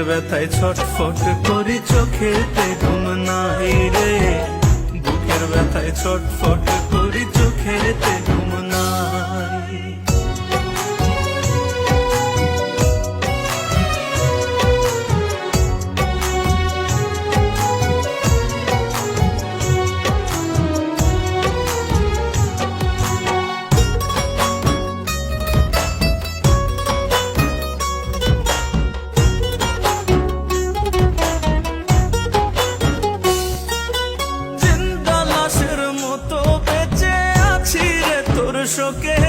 ব্যথায় ছটফট করি চোখেতে ঘুম নাই রে, বুকের ব্যথায় ছটফট করি চোখেতে ঘুম নাই। শোকে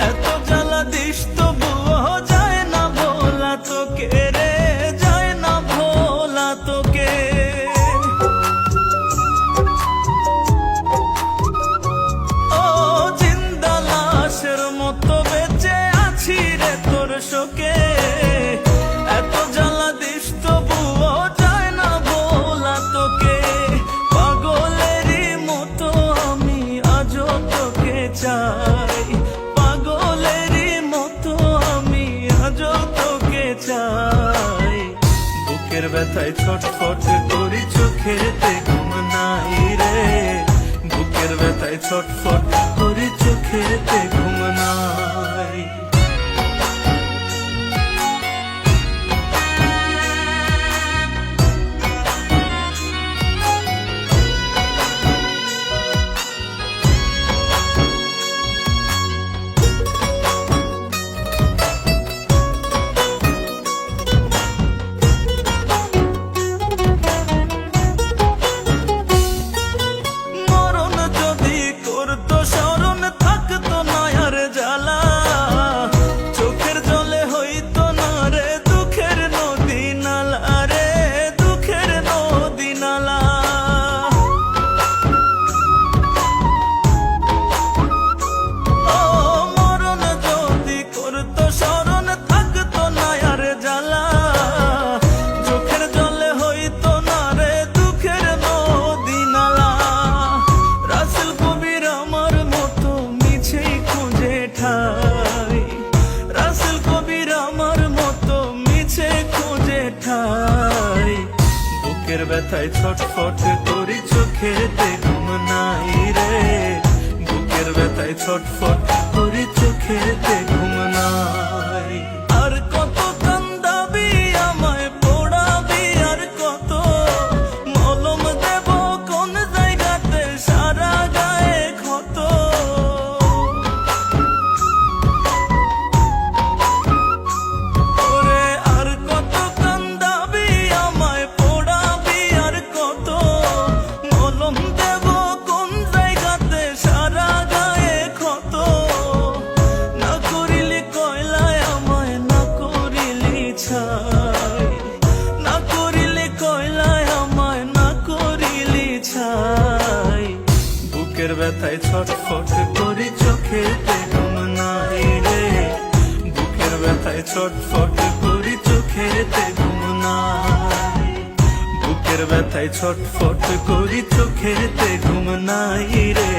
এত জ্বালা দিস তবুও যায় না ভোলা তোকে রে, যায় না ভোলা তোকে। ও জিন্দা লাশের মতো বেঁচে আছি রে তোর শোকে, এত জ্বালা দিস তবুও যায় না ভোলা তোকে। পাগলেরই মতো আমি আজও তোকে চাই, পাগলেরই মতো আমি আজও তোকে চাই। বুকের ব্যথায় ছটফট করি চোখেতে ঘুম নাই রে, বুকের ব্যথায় ছটফট করি চোখেতে ঘুম নাই। বুকের ব্যথায় ছটফট করি চোখেতে ঘুম নাই রে, বুকের ব্যথায় ছটফট করি চোখেতে ঘুম নাই। আর কত কান্দাবি আমায় পোড়াবি, আর কত মলম দেব কোন জায়গাতে সারা গায়ে ক্ষত। না করিলে কয়লায় আমায় না করিলে ছাই, বুকের ব্যথায় ছটফট করি চোখেতে ঘুম নাই রে, বুকের ব্যথায় ছটফট করি চোখেতে ঘুম নাই। বুকের ব্যথায় ছটফট করি চোখেতে ঘুম নাই রে,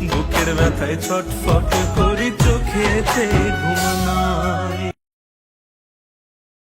বুকের ব্যথায় ছটফট করি চোখেতে ঘুম নাই।